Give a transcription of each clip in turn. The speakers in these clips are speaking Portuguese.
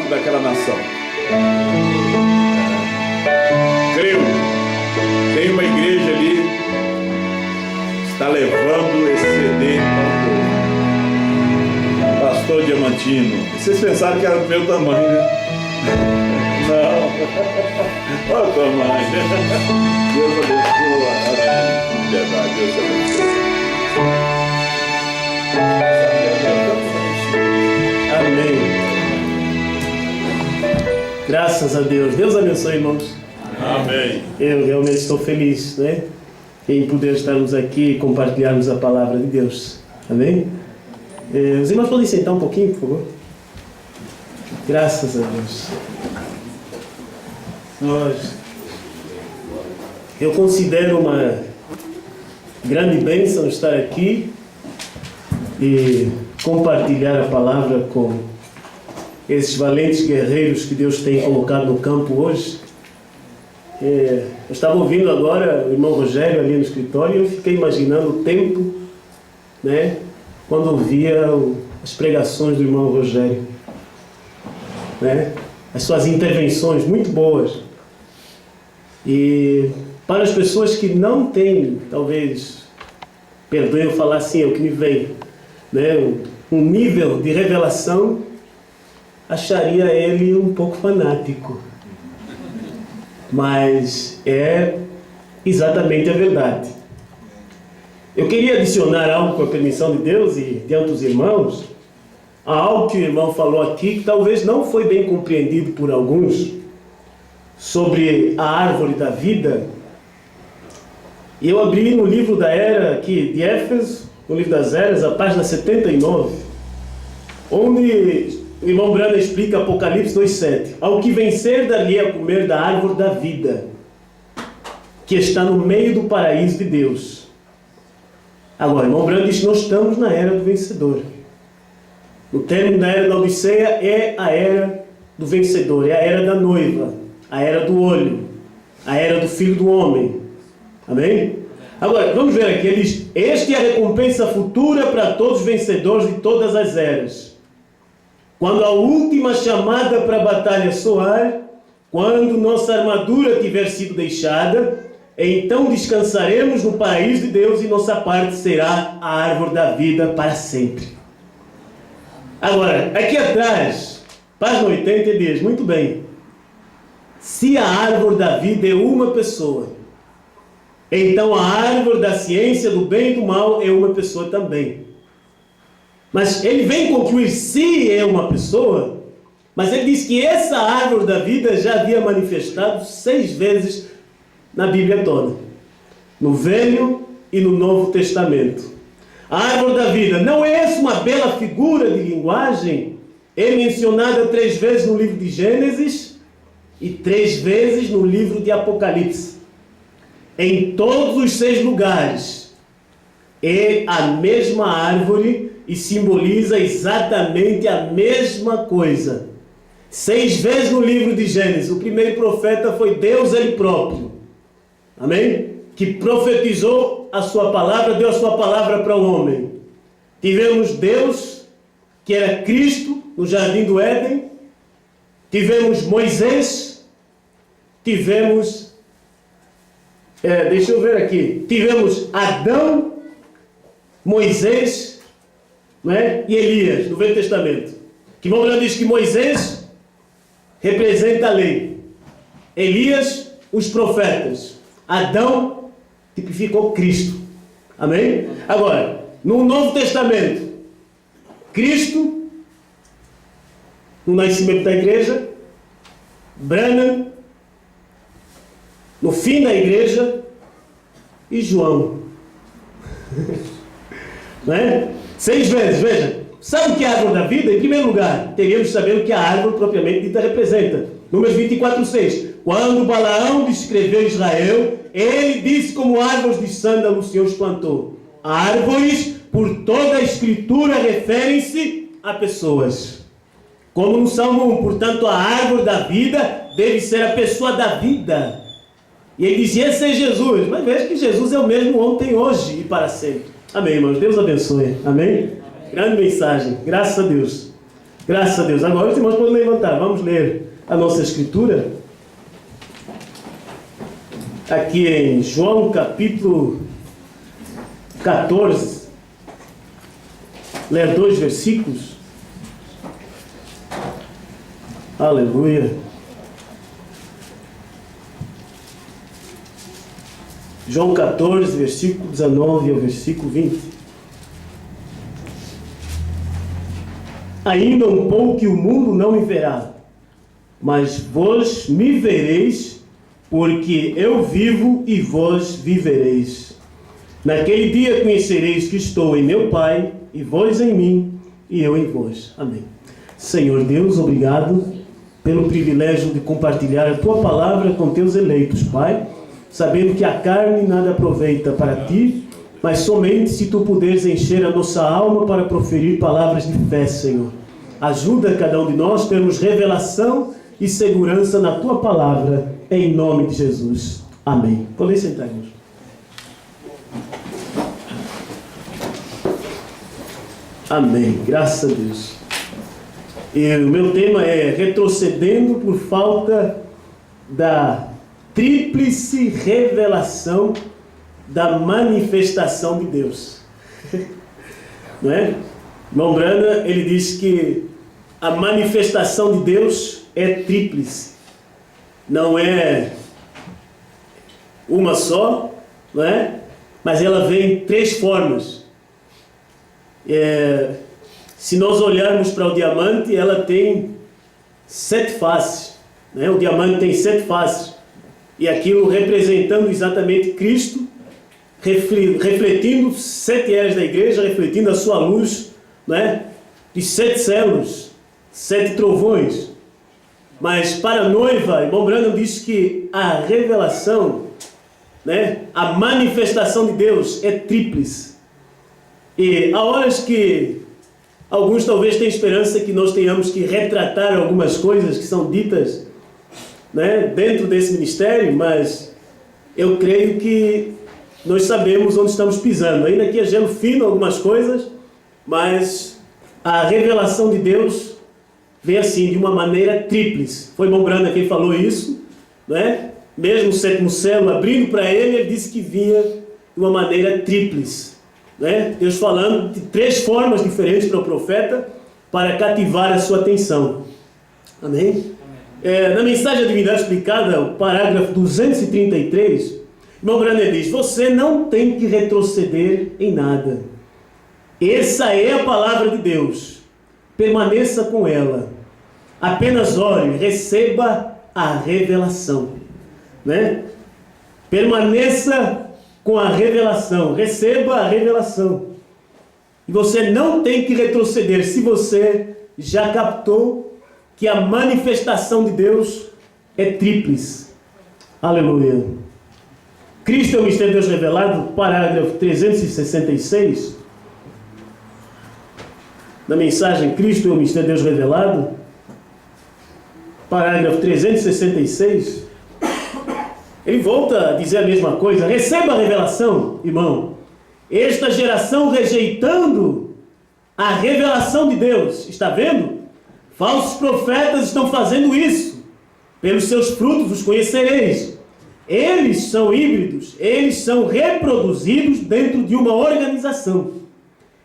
propósito daquela nação. Creio, tem uma igreja ali que está levando esse CD para o Pastor Diamantino. Vocês pensaram que era do meu tamanho, né? Não. Olha o tamanho. Deus abençoe. Verdade, Deus abençoe. Amém. Graças a Deus. Deus abençoe, irmãos. Amém. Eu realmente estou feliz, né, em poder estarmos aqui e compartilharmos a palavra de Deus. Amém? Os irmãos podem sentar um pouquinho, por favor? Graças a Deus. Eu considero uma grande bênção estar aqui e compartilhar a palavra com esses valentes guerreiros que Deus tem colocado no campo hoje. Eu estava ouvindo agora o irmão Rogério ali no escritório e eu fiquei imaginando o tempo, né, quando ouvia as pregações do irmão Rogério, né, as suas intervenções muito boas. E para as pessoas que não têm, talvez, perdoem eu falar assim, é o que me vem, né, um nível de revelação, acharia ele um pouco fanático. Mas é exatamente a verdade. Eu queria adicionar algo com a permissão de Deus e diante dos irmãos, a algo que o irmão falou aqui, que talvez não foi bem compreendido por alguns, sobre a árvore da vida. E eu abri no livro da Era aqui de Éfeso, no livro das Eras, a página 79, onde o irmão Brana explica Apocalipse 2,7. Ao que vencer, dar-lhe a comer da árvore da vida, que está no meio do paraíso de Deus. Agora, o irmão Brana diz que nós estamos na era do vencedor. O término da era da Odisseia é a era do vencedor, é a era da noiva, a era do olho, a era do Filho do Homem. Amém? Agora, vamos ver aqui, ele diz: este é a recompensa futura para todos os vencedores de todas as eras. Quando a última chamada para a batalha soar, quando nossa armadura tiver sido deixada, então descansaremos no paraíso de Deus e nossa parte será a árvore da vida para sempre. Agora, aqui atrás, página 80 diz, muito bem, se a árvore da vida é uma pessoa, então a árvore da ciência do bem e do mal é uma pessoa também. Mas ele vem concluir se é uma pessoa, mas ele diz que essa árvore da vida já havia manifestado 6 vezes na Bíblia toda, no Velho e no Novo Testamento. A árvore da vida, não é essa uma bela figura de linguagem? É mencionada 3 vezes no livro de Gênesis e 3 vezes no livro de Apocalipse. Em todos os 6 lugares é a mesma árvore e simboliza exatamente a mesma coisa. 6 vezes no livro de Gênesis, o primeiro profeta foi Deus ele próprio. Amém? Que profetizou a sua palavra, deu a sua palavra para o homem. Tivemos Deus, que era Cristo, no jardim do Éden. Tivemos Moisés. Tivemos, deixa eu ver aqui. Tivemos Adão, Moisés, né, e Elias, no Velho Testamento. Que Bíblia diz que Moisés representa a lei. Elias, os profetas. Adão tipificou Cristo. Amém? Agora, no Novo Testamento, Cristo, no nascimento da igreja, Branham, no fim da igreja, e João. Não é? 6 vezes, veja. Sabe o que é a árvore da vida? Em primeiro lugar, teríamos que saber o que a árvore propriamente dita representa. Números 24:6. Quando Balaão descreveu Israel, ele disse como árvores de sândalo o Senhor os plantou. Árvores, por toda a Escritura, referem-se a pessoas. Como no Salmo 1, portanto, a árvore da vida deve ser a pessoa da vida. E ele dizia, esse é Jesus. Mas veja que Jesus é o mesmo ontem, hoje e para sempre. Amém, irmãos. Deus abençoe. Amém? Grande mensagem. Graças a Deus. Graças a Deus. Agora os irmãos podem levantar. Vamos ler a nossa escritura. Aqui em João capítulo 14. Ler 2 versículos. Aleluia. João 14, versículo 19 ao versículo 20. Ainda um pouco e o mundo não me verá, mas vós me vereis, porque eu vivo e vós vivereis. Naquele dia conhecereis que estou em meu Pai, e vós em mim, e eu em vós. Amém. Senhor Deus, obrigado pelo privilégio de compartilhar a Tua palavra com Teus eleitos, Pai, sabendo que a carne nada aproveita para Ti, mas somente se Tu puderes encher a nossa alma para proferir palavras de fé, Senhor. Ajuda cada um de nós a termos revelação e segurança na Tua palavra, em nome de Jesus. Amém. Podem sentar, irmãos. Amém. Graças a Deus. E o meu tema é retrocedendo por falta da tríplice revelação da manifestação de Deus. Não é? Irmão Brana, ele diz que a manifestação de Deus é tríplice. Não é uma só, não é? Mas ela vem em 3 formas. Se nós olharmos para o diamante, ela tem 7 faces. Né? O diamante tem 7 faces. E aquilo representando exatamente Cristo, refletindo 7 eras da igreja, refletindo a sua luz, né? De 7 células, 7 trovões. Mas para a noiva, irmão Branham disse que a revelação, né? A manifestação de Deus é tríplice. E há horas que alguns talvez tenham esperança que nós tenhamos que retratar algumas coisas que são ditas, né, dentro desse ministério, mas eu creio que nós sabemos onde estamos pisando. Ainda que é gelo fino algumas coisas, mas a revelação de Deus vem assim, de uma maneira tríplice. Foi irmão Branda quem falou isso, né? Mesmo o 7º céu abrindo para ele disse que vinha de uma maneira tríplice, né? Deus falando de 3 formas diferentes para o profeta para cativar a sua atenção. Amém? Na mensagem da Divindade Explicada, o parágrafo 233, irmão Branham diz: você não tem que retroceder em nada. Essa é a palavra de Deus. Permaneça com ela. Apenas ore, receba a revelação. Né? Permaneça com a revelação. Receba a revelação. E você não tem que retroceder se você já captou que a manifestação de Deus é tríplice. Aleluia. Cristo é o mistério de Deus revelado, parágrafo 366. Na mensagem Cristo é o mistério de Deus revelado, parágrafo 366. Ele volta a dizer a mesma coisa. Receba a revelação, irmão. Esta geração rejeitando a revelação de Deus. Está vendo? Falsos profetas estão fazendo isso. Pelos seus frutos os conhecereis. Eles são híbridos. Eles são reproduzidos dentro de uma organização.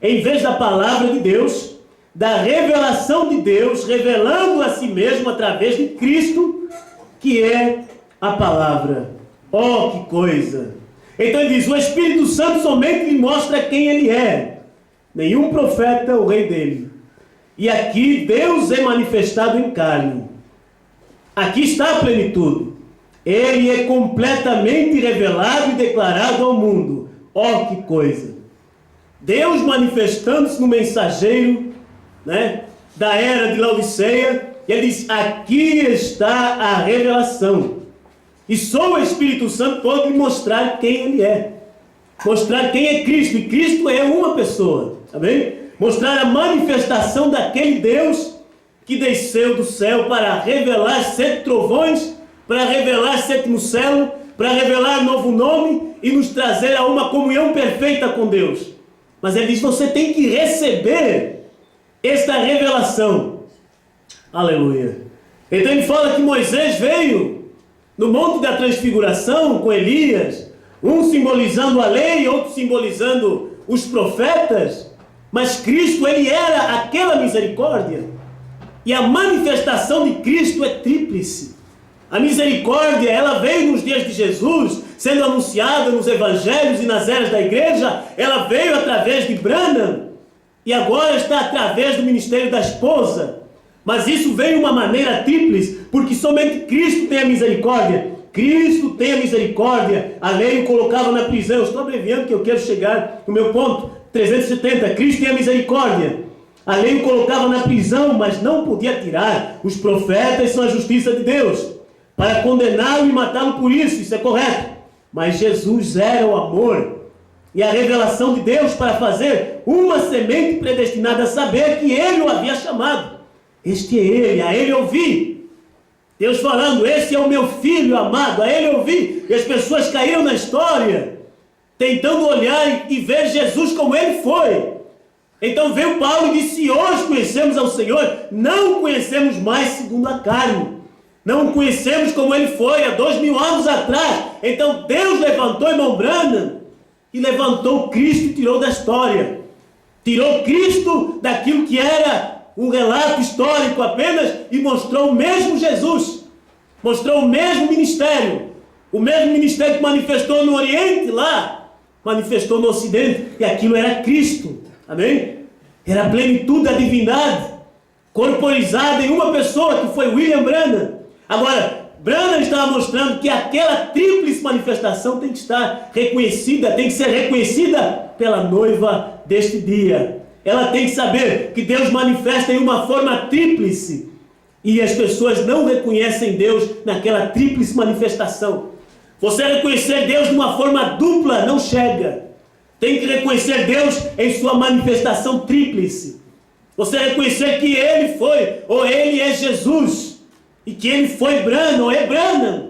Em vez da palavra de Deus, da revelação de Deus, revelando a si mesmo através de Cristo, que é a palavra. Oh, que coisa! Então ele diz: o Espírito Santo somente lhe mostra quem ele é. Nenhum profeta é o rei dele. E aqui Deus é manifestado em carne. Aqui está a plenitude. Ele é completamente revelado e declarado ao mundo. Oh, que coisa! Deus manifestando-se no mensageiro, né, da era de Laodiceia. Ele diz: aqui está a revelação. E só o Espírito Santo pode mostrar quem ele é. Mostrar quem é Cristo. E Cristo é uma pessoa. Amém? Mostrar a manifestação daquele Deus que desceu do céu para revelar 7 trovões, para revelar 7º céu, para revelar novo nome e nos trazer a uma comunhão perfeita com Deus. Mas ele diz: você tem que receber esta revelação. Aleluia. Então ele fala que Moisés veio no Monte da Transfiguração com Elias, um simbolizando a lei, outro simbolizando os profetas, mas Cristo, ele era aquela misericórdia. E a manifestação de Cristo é tríplice. A misericórdia, ela veio nos dias de Jesus, sendo anunciada nos evangelhos e nas eras da igreja. Ela veio através de Branham e agora está através do ministério da esposa. Mas isso veio de uma maneira tríplice, porque somente Cristo tem a misericórdia. Cristo tem a misericórdia. A lei o colocava na prisão. Eu estou abreviando que eu quero chegar no meu ponto 370. Cristo tem a misericórdia. A lei o colocava na prisão, mas não podia tirar. Os profetas são a justiça de Deus, para condená-lo e matá-lo por isso é correto. Mas Jesus era o amor e a revelação de Deus para fazer uma semente predestinada a saber que Ele o havia chamado. Este é Ele, a Ele ouvi. Deus falando, esse é o meu filho amado, a Ele ouvi. E as pessoas caíram na história, tentando olhar e ver Jesus como Ele foi. Então veio Paulo e disse, hoje conhecemos ao Senhor, não conhecemos mais segundo a carne. Não o conhecemos como Ele foi há 2000 anos atrás. Então Deus levantou irmão Branham e levantou Cristo e tirou da história. Tirou Cristo daquilo que era um relato histórico apenas e mostrou o mesmo Jesus. Mostrou o mesmo ministério. O mesmo ministério que manifestou no Oriente lá, manifestou no Ocidente. E aquilo era Cristo. Amém? Era a plenitude da divindade corporizada em uma pessoa que foi William Branham. Agora, Branham estava mostrando que aquela tríplice manifestação tem que estar reconhecida, tem que ser reconhecida pela noiva deste dia. Ela tem que saber que Deus manifesta em uma forma tríplice e as pessoas não reconhecem Deus naquela tríplice manifestação. Você reconhecer Deus de uma forma dupla não chega. Tem que reconhecer Deus em sua manifestação tríplice. Você reconhecer que Ele foi, ou Ele é Jesus, e que Ele foi Branham, ou é Branham,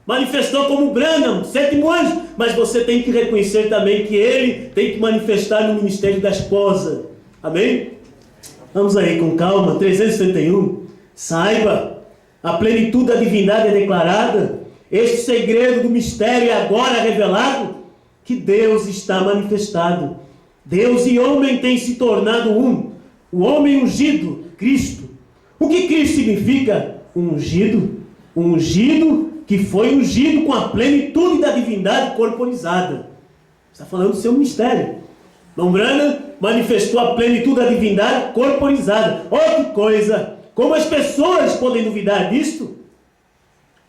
manifestou como Branham, 7º anjo, mas você tem que reconhecer também que Ele tem que manifestar no ministério da esposa. Amém? Vamos aí com calma, 371. Saiba, a plenitude da divindade é declarada, este segredo do mistério é agora revelado, que Deus está manifestado. Deus e homem têm se tornado um. O homem ungido, Cristo. O que Cristo significa? Ungido. Um ungido que foi ungido com a plenitude da divindade corporizada. Está falando do seu ministério. Irmão Branham manifestou a plenitude da divindade corporizada. Oh, que coisa! Como as pessoas podem duvidar disto?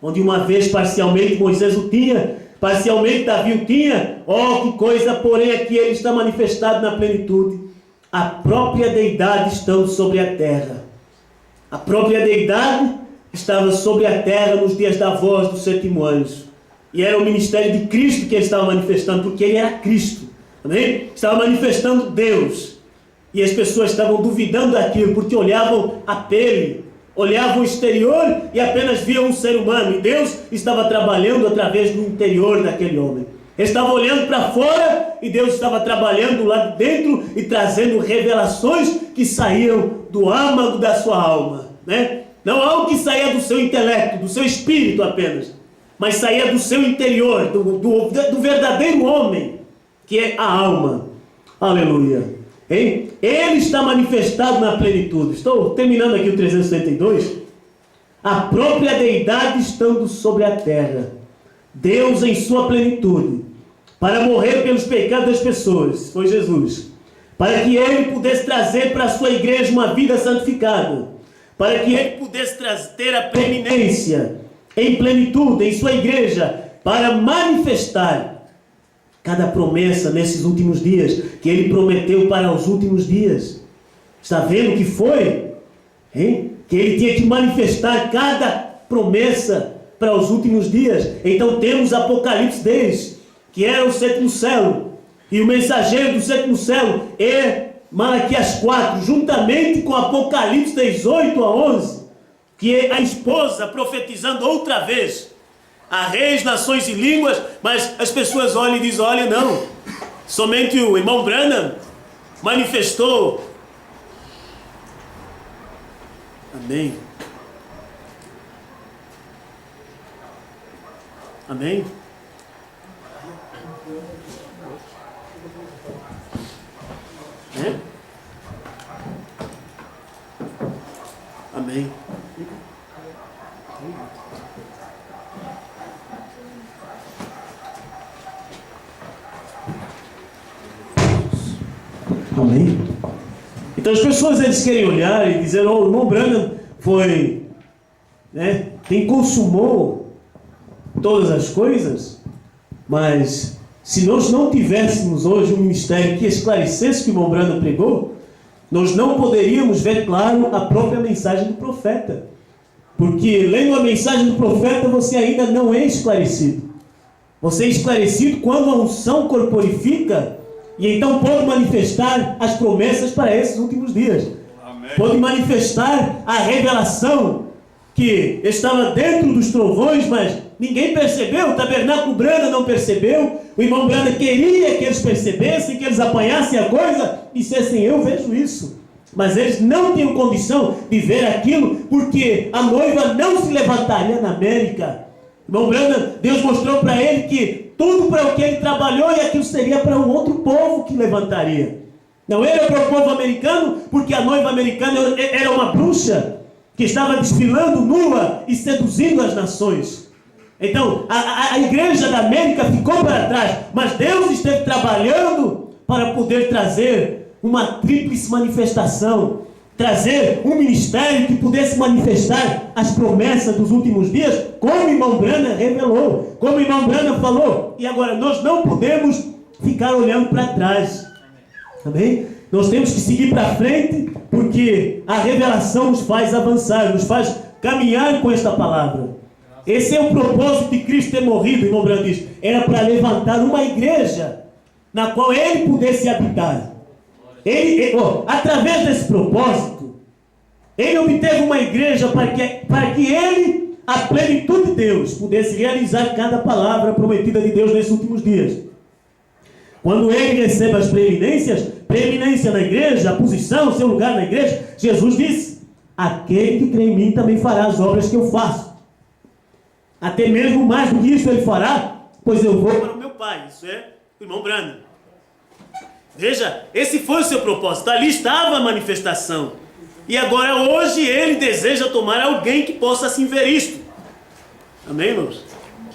Onde uma vez parcialmente Moisés o tinha, parcialmente Davi o tinha. Oh, que coisa, porém aqui ele está manifestado na plenitude. A própria deidade estando sobre a terra. A própria deidade estava sobre a terra nos dias da voz do 7º anjo. E era o ministério de Cristo que ele estava manifestando, porque ele era Cristo. Amém? Estava manifestando Deus. E as pessoas estavam duvidando daquilo, porque olhavam a pele, olhavam o exterior e apenas viam um ser humano. E Deus estava trabalhando através do interior daquele homem. Ele estava olhando para fora e Deus estava trabalhando lá de dentro e trazendo revelações que saíam do âmago da sua alma, né? Não algo que saía do seu intelecto, do seu espírito apenas, mas saía do seu interior, do verdadeiro homem, que é a alma. Aleluia. Hein? Ele está manifestado na plenitude. Estou terminando aqui o 372. A própria deidade estando sobre a terra. Deus em sua plenitude, para morrer pelos pecados das pessoas, foi Jesus, para que Ele pudesse trazer para a sua igreja uma vida santificada, para que Ele pudesse ter a preeminência em plenitude em sua igreja, para manifestar cada promessa nesses últimos dias, que Ele prometeu para os últimos dias. Está vendo o que foi? Hein? Que Ele tinha que manifestar cada promessa para os últimos dias. Então temos Apocalipse 10, que era o 7º selo, e o mensageiro do 7º selo é Malaquias 4, juntamente com Apocalipse 18 a 11, que é a esposa profetizando outra vez a reis, nações e línguas. Mas as pessoas olham e dizem, olha, não, somente o irmão Branham manifestou Amém. Amém. É? Amém. Amém. Então as pessoas eles querem olhar e dizer: oh, o irmão Branham foi, né, quem consumou todas as coisas, mas se nós não tivéssemos hoje um ministério que esclarecesse o que o irmão Branham pregou, nós não poderíamos ver claro a própria mensagem do profeta. Porque lendo a mensagem do profeta você ainda não é esclarecido. Você é esclarecido quando a unção corporifica e então pode manifestar as promessas para esses últimos dias. Amém. Pode manifestar a revelação que estava dentro dos trovões, mas ninguém percebeu. O tabernáculo Branham não percebeu. O irmão Branham queria que eles percebessem, que eles apanhassem a coisa e dissessem: eu vejo isso. Mas eles não tinham condição de ver aquilo, porque a noiva não se levantaria na América. O irmão Branham, Deus mostrou para ele que tudo para o que ele trabalhou, e aquilo seria para um outro povo que levantaria. Não era para o povo americano, porque a noiva americana era uma bruxa que estava desfilando nua e seduzindo as nações. Então, a igreja da América ficou para trás, mas Deus esteve trabalhando para poder trazer uma tríplice manifestação, trazer um ministério que pudesse manifestar as promessas dos últimos dias, como o irmão Branham revelou, como o irmão Branham falou. E agora, nós não podemos ficar olhando para trás. Amém? Nós temos que seguir para frente, porque a revelação nos faz avançar, nos faz caminhar com esta palavra. Esse é o propósito de Cristo ter morrido, irmão Branham diz. Era para levantar uma igreja na qual Ele pudesse habitar. Através desse propósito, Ele obteve uma igreja para que Ele, a plenitude de Deus, pudesse realizar cada palavra prometida de Deus nesses últimos dias. Quando Ele recebe as preeminência na igreja, a posição, o seu lugar na igreja, Jesus disse: aquele que crê em mim também fará as obras que eu faço. Até mesmo mais do que isso Ele fará, pois eu vou para o meu Pai. Isso é o irmão Branham. Veja, esse foi o seu propósito. Ali estava a manifestação. E agora hoje Ele deseja tomar alguém que possa assim ver isto. Amém, irmãos?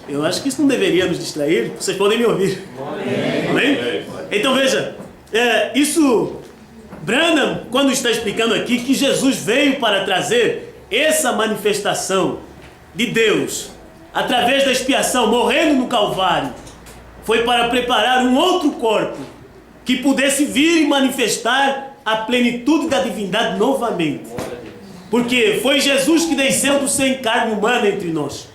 Eu acho que isso não deveria nos distrair. Vocês podem me ouvir. Amém? Então veja, isso, Branham, quando está explicando aqui que Jesus veio para trazer essa manifestação de Deus, através da expiação, morrendo no Calvário, foi para preparar um outro corpo, que pudesse vir e manifestar a plenitude da divindade novamente. Porque foi Jesus que desceu do céu em carne humana entre nós.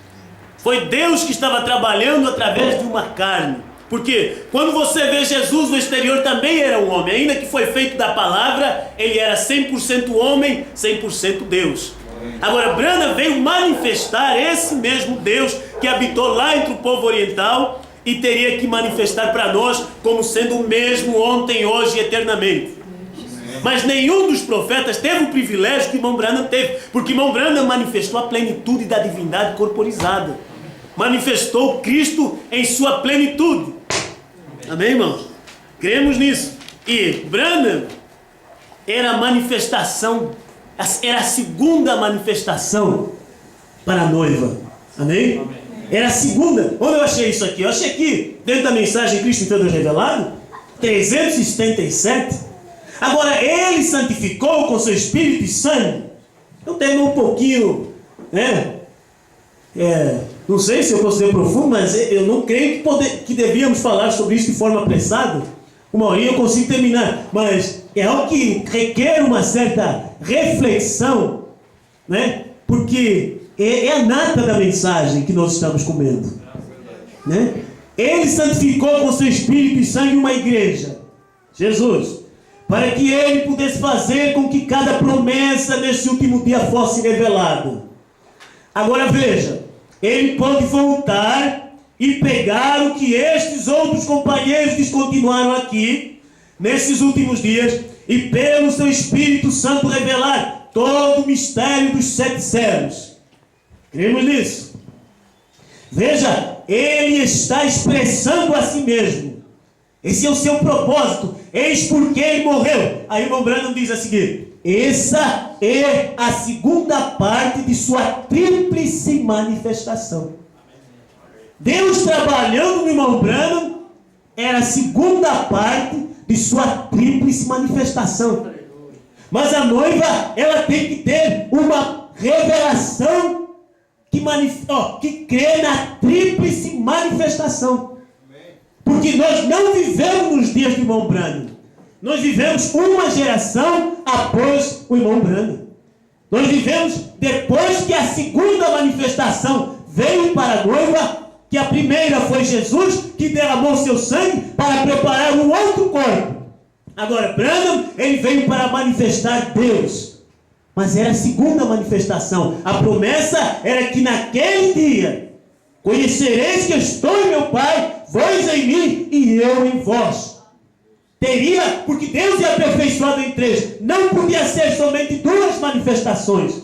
Foi Deus que estava trabalhando através de uma carne. Porque quando você vê Jesus no exterior também era um homem. Ainda que foi feito da palavra, ele era 100% homem, 100% Deus. Agora Branham veio manifestar esse mesmo Deus que habitou lá entre o povo oriental e teria que manifestar para nós como sendo o mesmo ontem, hoje e eternamente. Mas nenhum dos profetas teve o privilégio que irmão Branham teve, porque irmão Branham manifestou a plenitude da divindade corporizada, manifestou Cristo em sua plenitude. Amém, irmãos? Cremos nisso. E Branham era a manifestação, era a segunda manifestação para a noiva. Amém? Amém. Era a segunda. Onde eu achei isso aqui? Eu achei aqui, dentro da mensagem Cristo em Deus revelado, 377. Agora, Ele santificou com seu Espírito e sangue. Eu tenho um pouquinho, né? Não sei se eu considero profundo, mas eu não creio que devíamos falar sobre isso de forma apressada. Uma horinha eu consigo terminar, mas é algo que requer uma certa reflexão, né? Porque é a nata da mensagem que nós estamos comendo, né? Ele santificou com seu Espírito e sangue uma igreja, Jesus, para que Ele pudesse fazer com que cada promessa nesse último dia fosse revelada. Agora veja, Ele pode voltar e pegar o que estes outros companheiros descontinuaram aqui, nesses últimos dias, e pelo seu Espírito Santo revelar todo o mistério dos 7 selos. Cremos nisso? Veja, ele está expressando a si mesmo. Esse é o seu propósito. Eis porque ele morreu. Aí o irmão Branham diz a seguir: essa é a segunda parte de sua tríplice manifestação. Deus trabalhando no irmão Branham era a segunda parte de sua tríplice manifestação. Mas a noiva, ela tem que ter uma revelação que crê na tríplice manifestação. Porque nós não vivemos nos dias do irmão Branham. Nós vivemos uma geração após o irmão Branham. Nós vivemos depois que a segunda manifestação veio para a noiva, que a primeira foi Jesus, que derramou seu sangue para preparar um outro corpo. Agora, Branham, ele veio para manifestar Deus. Mas era a segunda manifestação. A promessa era que naquele dia conhecereis que eu estou em meu Pai, vós em mim e eu em vós. Teria, porque Deus é aperfeiçoado em 3. Não podia ser somente 2 manifestações.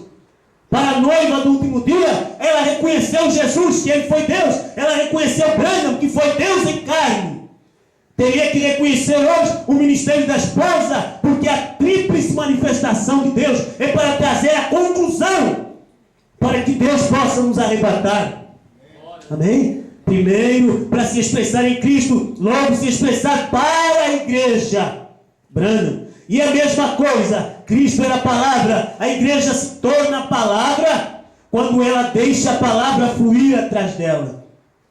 Para a noiva do último dia, ela reconheceu Jesus, que ele foi Deus. Ela reconheceu Branham, que foi Deus em carne. Teria que reconhecer hoje o ministério da esposa, porque a tríplice manifestação de Deus é para trazer a conclusão, para que Deus possa nos arrebatar. Amém? Primeiro, para se expressar em Cristo, logo se expressar para a igreja. Branham. E a mesma coisa, Cristo era a palavra, a igreja se torna a palavra quando ela deixa a palavra fluir atrás dela.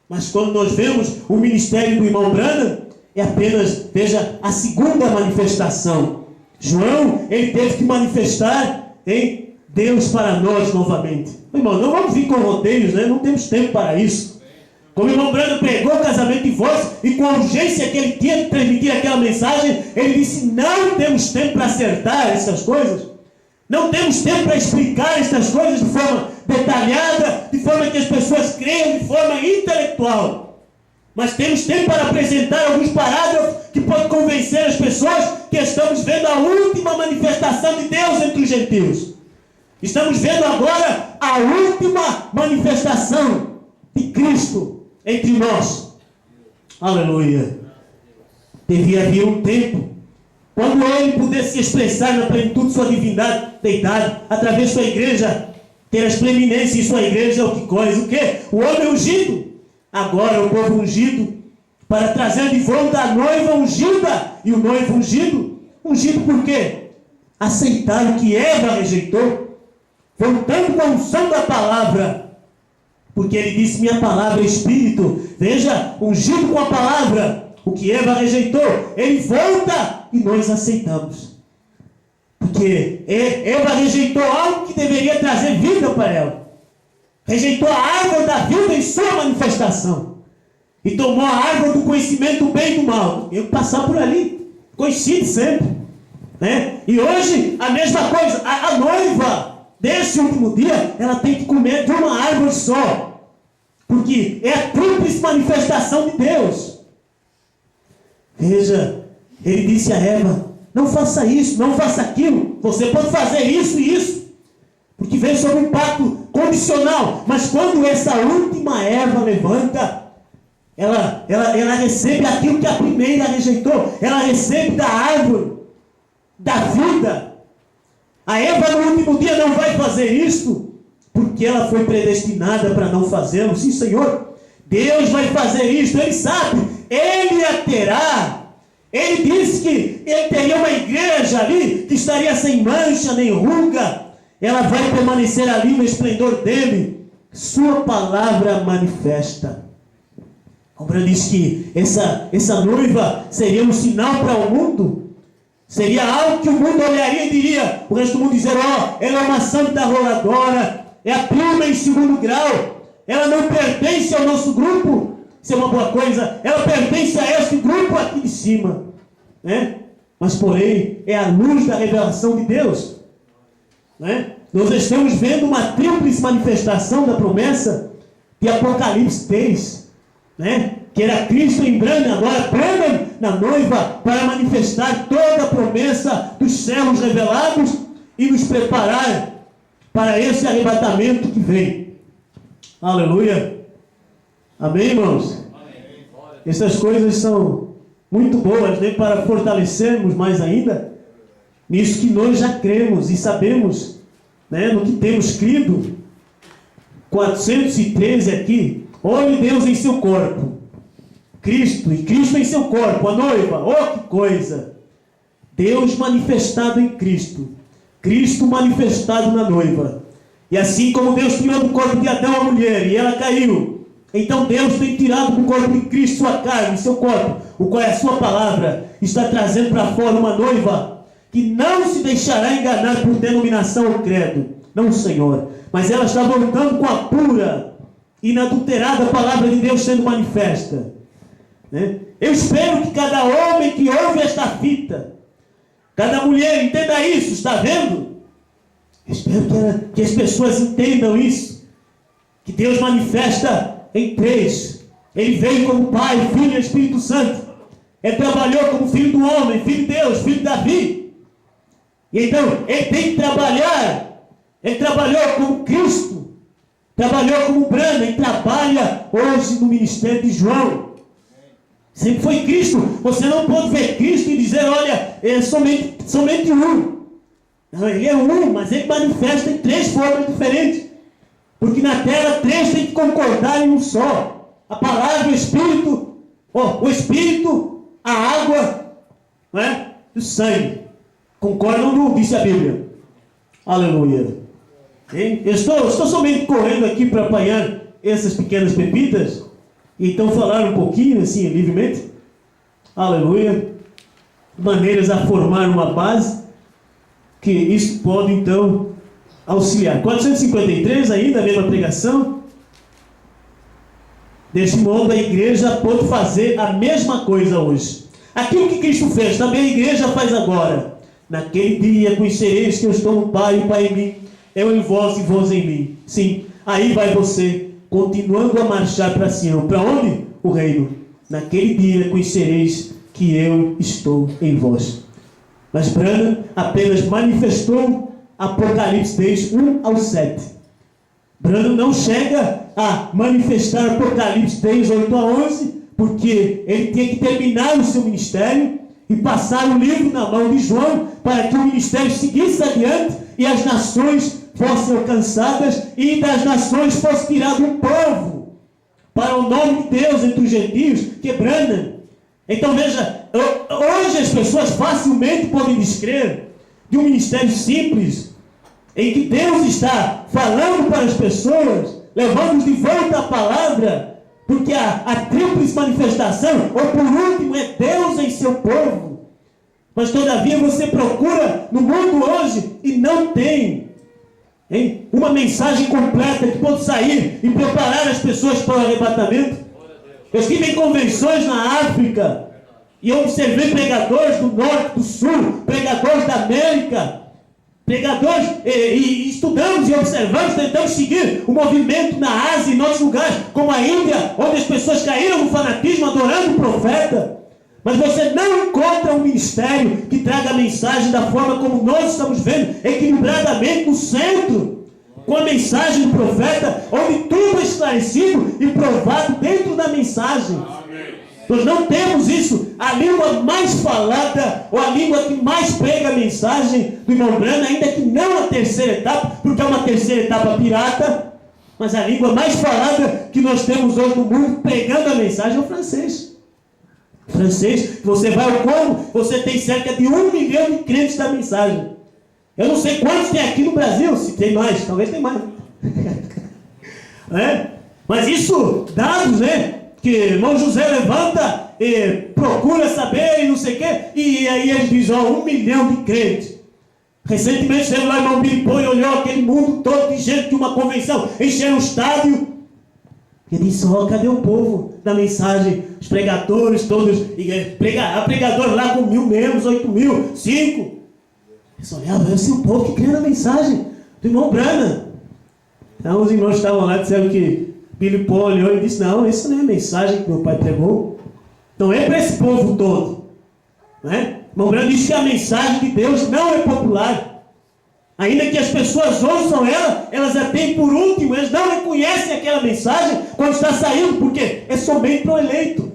Mas quando nós vemos o ministério do irmão Branham, é apenas, veja, a segunda manifestação. João, ele teve que manifestar em Deus para nós novamente. Irmão, não vamos vir com rodeios, né? Não temos tempo para isso. Como o irmão Branham pregou o casamento em voz, e com a urgência que ele tinha de transmitir aquela mensagem, ele disse: não temos tempo para acertar essas coisas. Não temos tempo para explicar essas coisas de forma detalhada, de forma que as pessoas creiam de forma intelectual. Mas temos tempo para apresentar alguns parágrafos que podem convencer as pessoas que estamos vendo a última manifestação de Deus entre os gentios. Estamos vendo agora a última manifestação de Cristo entre nós. Aleluia. Devia haver um tempo quando ele pudesse se expressar na plenitude de sua divindade deitado, através de sua igreja, ter as preeminências em sua igreja, o que coisa, o quê? O homem ungido. Agora o povo ungido, para trazer de volta a noiva ungida, e o noivo ungido. Ungido por quê? Aceitaram o que Eva rejeitou, voltando com a unção da palavra, porque ele disse: minha palavra é espírito. Veja, ungido com a palavra, o que Eva rejeitou, ele volta e nós aceitamos. Porque Eva rejeitou algo que deveria trazer vida para ela. Rejeitou a árvore da vida em sua manifestação. E tomou a árvore do conhecimento do bem e do mal. Eu passar por ali. Coincide sempre. Né? E hoje, a mesma coisa. A noiva, desse último dia, ela tem que comer de uma árvore só. Porque é a tríplice manifestação de Deus. Veja, ele disse a Eva: não faça isso, não faça aquilo. Você pode fazer isso e isso. Porque veio sobre um pacto condicional. Mas quando essa última Eva levanta, ela recebe aquilo que a primeira rejeitou. Ela recebe da árvore da vida. A Eva no último dia não vai fazer isso, porque ela foi predestinada para não fazê-lo. Sim, Senhor, Deus vai fazer isso. Ele sabe, Ele a terá. Ele disse que Ele teria uma igreja ali que estaria sem mancha nem ruga. Ela vai permanecer ali no esplendor dele. Sua palavra manifesta. A obra diz que essa noiva seria um sinal para o mundo. Seria algo que o mundo olharia e diria, o resto do mundo dizer: ó, ela é uma santa roladora, é a prima em 2º grau, ela não pertence ao nosso grupo. Isso é uma boa coisa. Ela pertence a este grupo aqui de cima, né? Mas porém é a luz da revelação de Deus. Né? Nós estamos vendo uma tríplice manifestação da promessa de Apocalipse 3, né? Que era Cristo em Branham, agora Branham na noiva, para manifestar toda a promessa dos céus revelados e nos preparar para esse arrebatamento que vem. Aleluia. Amém, irmãos? Amém. Essas coisas são muito boas, né, para fortalecermos mais ainda nisso que nós já cremos e sabemos, né, no que temos crido. 413 aqui. Olhe Deus em seu corpo, Cristo, e Cristo em seu corpo, a noiva. Oh, que coisa! Deus manifestado em Cristo, Cristo manifestado na noiva. E assim como Deus tirou do corpo de Adão a mulher, e ela caiu, então Deus tem tirado do corpo de Cristo sua carne, seu corpo, o qual é a sua palavra, está trazendo para fora uma noiva que não se deixará enganar por denominação ou credo. Não, Senhor, mas ela está voltando com a pura, inadulterada palavra de Deus sendo manifesta, né? Eu espero que cada homem que ouve esta fita, cada mulher entenda isso, está vendo? Eu espero que as pessoas entendam isso, que Deus manifesta em três. Ele veio como Pai, Filho e Espírito Santo. Ele trabalhou como Filho do homem, Filho de Deus, Filho de Davi. E então, ele tem que trabalhar. Ele trabalhou como Cristo, trabalhou como Brana e trabalha hoje no ministério de João. Sempre foi Cristo. Você não pode ver Cristo e dizer, olha, é somente um. Não, ele é um, mas ele manifesta em três formas diferentes. Porque na terra três tem que concordar em um só. A palavra, o Espírito, a água, não é? E o sangue. Concordam no, disse a Bíblia. Aleluia. Hein? Eu estou somente correndo aqui para apanhar essas pequenas pepitas. E então falar um pouquinho, assim, livremente. Aleluia. Maneiras a formar uma base. Que isso pode, então, auxiliar. 453, ainda a mesma pregação. Deste modo, a igreja pode fazer a mesma coisa hoje. Aquilo que Cristo fez, também a igreja faz agora. Naquele dia conhecereis que eu estou no Pai e o Pai em mim, eu em vós e vós em mim. Sim, aí vai você, continuando a marchar para Sião. Para onde? O reino. Naquele dia conhecereis que eu estou em vós. Mas Branham apenas manifestou Apocalipse 10, 1 ao 7. Branham não chega a manifestar Apocalipse 10, 8 a 11, porque ele tinha que terminar o seu ministério e passar o livro na mão de João, para que o ministério seguisse adiante e as nações fossem alcançadas e das nações fosse tirado um povo para o nome de Deus entre os gentios, que é Branham. Então veja, hoje as pessoas facilmente podem descrer de um ministério simples, em que Deus está falando para as pessoas, levando-os de volta à palavra, porque a tríplice manifestação, ou por último, é Deus em seu povo. Mas todavia você procura no mundo hoje e não tem, hein, uma mensagem completa que pode sair e preparar as pessoas para o arrebatamento. Eu estive em convenções na África e eu observei pregadores do norte, do sul, pregadores da América, pregadores, e estudamos e observamos, tentamos seguir o movimento na Ásia e em outros lugares, como a Índia, onde as pessoas caíram no fanatismo adorando o profeta. Mas você não encontra um ministério que traga a mensagem da forma como nós estamos vendo, equilibradamente no centro, com a mensagem do profeta, onde tudo é esclarecido e provado dentro da mensagem. Amém. Nós não temos isso. A língua mais falada, ou a língua que mais prega a mensagem do irmão Branham, ainda que não a terceira etapa, porque é uma terceira etapa pirata, mas a língua mais falada que nós temos hoje no mundo pregando a mensagem é o francês. Francês, você vai ao Congo, você tem cerca de 1 milhão de crentes da mensagem. Eu não sei quantos tem aqui no Brasil, se tem mais, talvez tem mais. Mas isso, dados, né? Que irmão José levanta e procura saber e não sei o quê, e aí ele diz, 1 milhão de crentes. Recentemente esteve lá o irmão Billy Paul e olhou aquele mundo todo de gente de uma convenção, encheram o estádio. E disse, cadê o povo da mensagem? Os pregadores todos, a pregador lá com 1.000 membros, 8.000, 5. Eles olhavam, esse é o povo que crê na mensagem do irmão Branham. Então os irmãos estavam lá, disseram que Billy Paul olhou e disse, não, essa não é a mensagem que meu pai pregou. Não é para esse povo todo. Não é? O irmão Branham disse que a mensagem de Deus não é popular. Ainda que as pessoas ouçam ela, elas a têm por último, eles não reconhecem aquela mensagem quando está saindo, porque é somente para o eleito.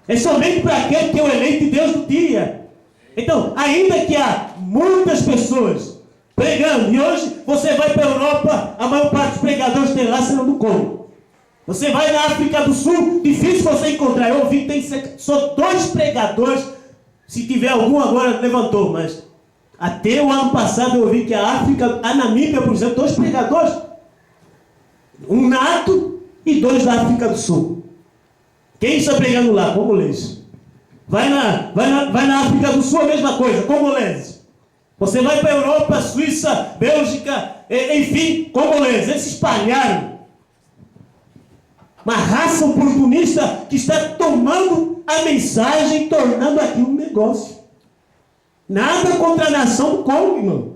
É somente para aquele que é o eleito de Deus do dia. Então, ainda que há muitas pessoas pregando, e hoje você vai para a Europa, a maior parte dos pregadores tem lá sendo do Congo. Você vai na África do Sul, difícil você encontrar. Eu ouvi que tem só 2 pregadores, se tiver algum agora levantou, mas até o ano passado eu ouvi que a Namíbia, por exemplo, 2 pregadores, um nato e 2 da África do Sul. Quem está pregando lá? Congoleses. Vai na África do Sul, a mesma coisa, congoleses. Você vai para a Europa, Suíça, Bélgica, enfim, congoleses. Eles se espalharam. Uma raça oportunista que está tomando a mensagem e tornando aquilo um negócio. Nada contra a nação do Congo, irmão.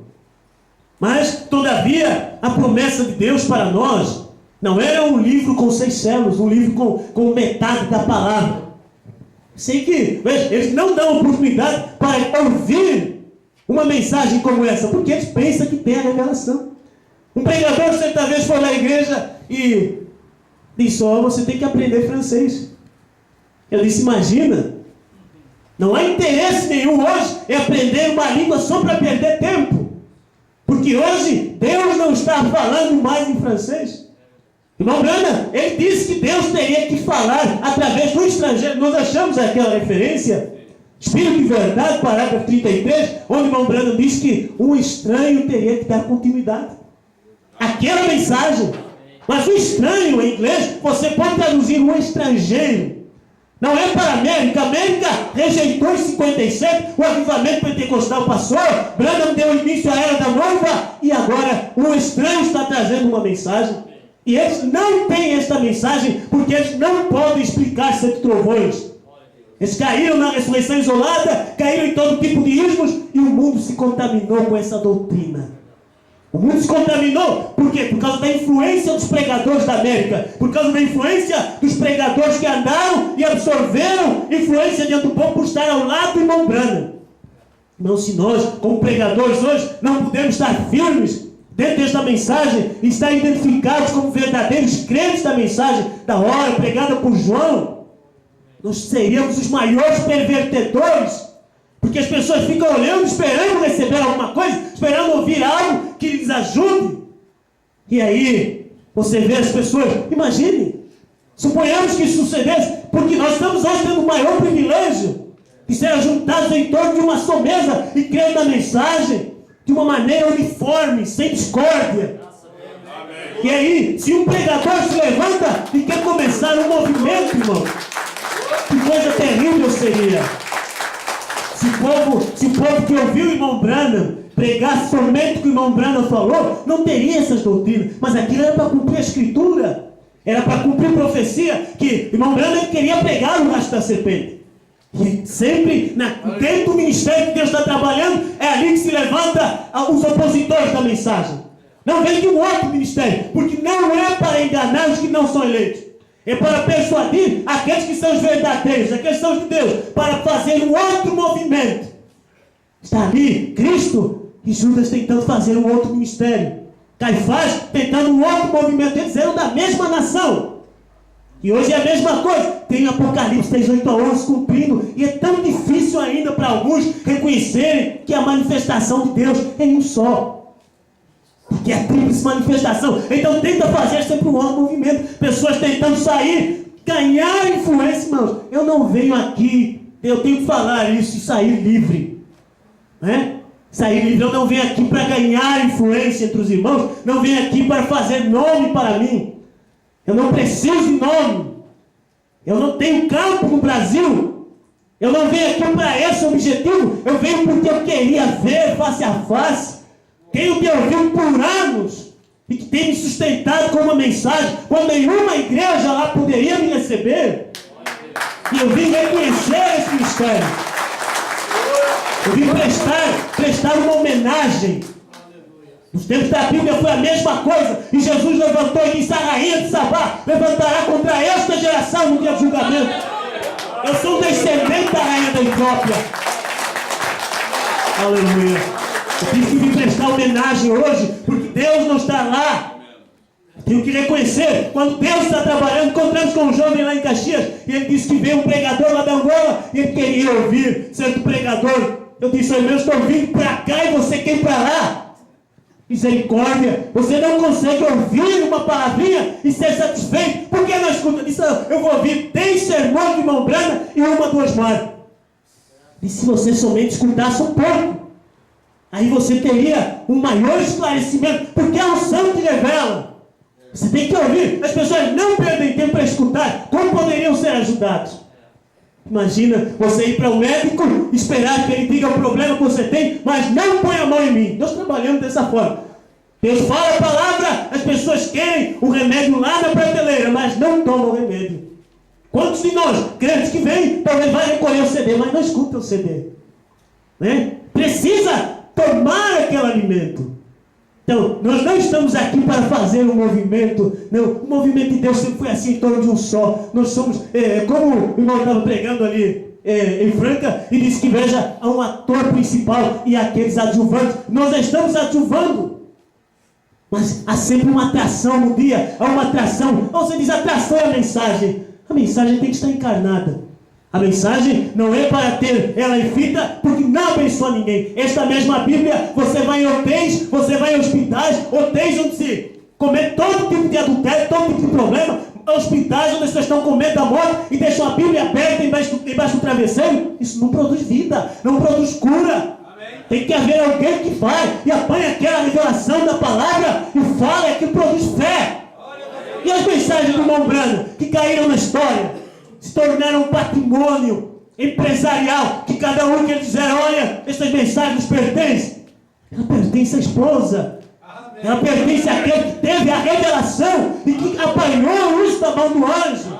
Mas, todavia, a promessa de Deus para nós não era um livro com 6 selos, um livro com metade da palavra. Sei que eles não dão oportunidade para ouvir uma mensagem como essa, porque eles pensam que tem a revelação. Um pregador certa vez foi na igreja e disse: ó, você tem que aprender francês. Eu disse: imagina, não há interesse nenhum hoje em aprender uma língua só para perder tempo, porque hoje Deus não está falando mais em francês. Irmão Branham, ele disse que Deus teria que falar através do estrangeiro. Nós achamos aquela referência, Espírito de Verdade, parágrafo 33, onde o irmão Branham diz que um estranho teria que dar continuidade àquela mensagem. Mas o estranho em inglês, você pode traduzir um estrangeiro. Não é para a América. A América rejeitou em 57, o avivamento pentecostal passou, Branham deu início à era da noiva, e agora um estranho está trazendo uma mensagem. E eles não têm esta mensagem, porque eles não podem explicar 7 trovões. Eles caíram na ressurreição isolada, caíram em todo tipo de ismos, e o mundo se contaminou com essa doutrina. O mundo se contaminou, por quê? Por causa da influência dos pregadores da América, por causa da influência dos pregadores que andaram e absorveram influência diante do povo por estar ao lado do irmão Branham. Não, se nós, como pregadores hoje, não podemos estar firmes dentro desta mensagem e estar identificados como verdadeiros crentes da mensagem da hora pregada por João, nós seríamos os maiores pervertedores. Porque as pessoas ficam olhando, esperando receber alguma coisa, esperando ouvir algo que lhes ajude. E aí, você vê as pessoas, imagine, suponhamos que isso sucedesse, porque nós estamos hoje tendo o maior privilégio de ser juntados em torno de uma só mesa e crer na mensagem de uma maneira uniforme, sem discórdia. E aí, se um pregador se levanta e quer começar um movimento, irmão, que coisa terrível seria. Se o povo que ouviu o irmão Branham pregasse somente o que o irmão Branham falou, não teria essas doutrinas. Mas aquilo era para cumprir a escritura, era para cumprir profecia, que o irmão Branham queria pregar o rastro da serpente. E sempre, dentro do ministério que Deus está trabalhando, é ali que se levanta os opositores da mensagem. Não vem de um outro ministério, porque não é para enganar os que não são eleitos. É para persuadir aqueles que são os verdadeiros, aqueles que são os de Deus, para fazer um outro movimento. Está ali Cristo e Judas tentando fazer um outro ministério. Caifás tentando um outro movimento. Eles eram da mesma nação. E hoje é a mesma coisa. Tem Apocalipse 3:8-11 cumprindo. E é tão difícil ainda para alguns reconhecerem que a manifestação de Deus é um só. Porque é a tríplice manifestação. Então tenta fazer sempre um outro movimento. Pessoas tentando sair, ganhar influência. Irmãos, eu não venho aqui, eu tenho que falar isso e sair livre. Né? Sair livre, eu não venho aqui para ganhar influência entre os irmãos. Não venho aqui para fazer nome para mim. Eu não preciso de nome. Eu não tenho campo no Brasil. Eu não venho aqui para esse objetivo. Eu venho porque eu queria ver face a face. Tenho me ouvido por anos e que tem me sustentado com uma mensagem, quando nenhuma igreja lá poderia me receber. E eu vim reconhecer esse mistério. Eu vim prestar uma homenagem. Nos tempos da Bíblia foi a mesma coisa. E Jesus levantou e disse: a rainha de Sabá levantará contra esta geração no dia do julgamento. Eu sou descendente da rainha da Etiópia. Aleluia. Eu tive que vir prestar homenagem hoje, porque Deus não está lá. Tenho que reconhecer, quando Deus está trabalhando, encontramos com um jovem lá em Caxias, e ele disse que veio um pregador lá da Angola, e ele queria ouvir certo pregador. Eu disse, eu estou vindo para cá e você quer ir para lá. Misericórdia, você não consegue ouvir uma palavrinha e ser satisfeito. Por que não escuta? Eu disse, eu vou ouvir 10 sermões de mão branda e 1, 2 horas. E se você somente escutasse um pouco, aí você teria um maior esclarecimento, porque é a unção que revela. Você tem que ouvir. As pessoas não perdem tempo para escutar. Como poderiam ser ajudados? Imagina você ir para o médico, esperar que ele diga o problema que você tem, mas não põe a mão em mim. Nós trabalhamos dessa forma. Deus fala a palavra, as pessoas querem o remédio lá na prateleira, mas não tomam o remédio. Quantos de nós, crentes que vêm, talvez vai recolher o CD, mas não escuta o CD, né? Precisa tomar aquele alimento. Então, nós não estamos aqui para fazer um movimento. Não, o movimento de Deus sempre foi assim, em torno de um só. Nós somos, como o irmão estava pregando ali em Franca, e disse que veja, há um ator principal e aqueles adjuvantes. Nós estamos adjuvando. Mas há sempre uma atração no dia, há uma atração. Ou você diz, atração é a mensagem. A mensagem tem que estar encarnada. A mensagem não é para ter ela em fita, porque não abençoa ninguém. Esta mesma Bíblia, você vai em hotéis, você vai em hospitais onde se comete todo tipo de adultério, todo tipo de problema, hospitais onde as pessoas estão com medo da morte e deixam a Bíblia aberta embaixo do travesseiro. Isso não produz vida, não produz cura. Tem que haver alguém que vai e apanha aquela revelação da palavra e fala, que produz fé. E as mensagens do irmão Brano, que caíram na história, se tornaram um patrimônio empresarial, que cada um quer dizer, olha, essas mensagens nos pertencem. Ela pertence à esposa. Ela pertence àquele que teve a revelação e que apanhou a luz da mão do anjo.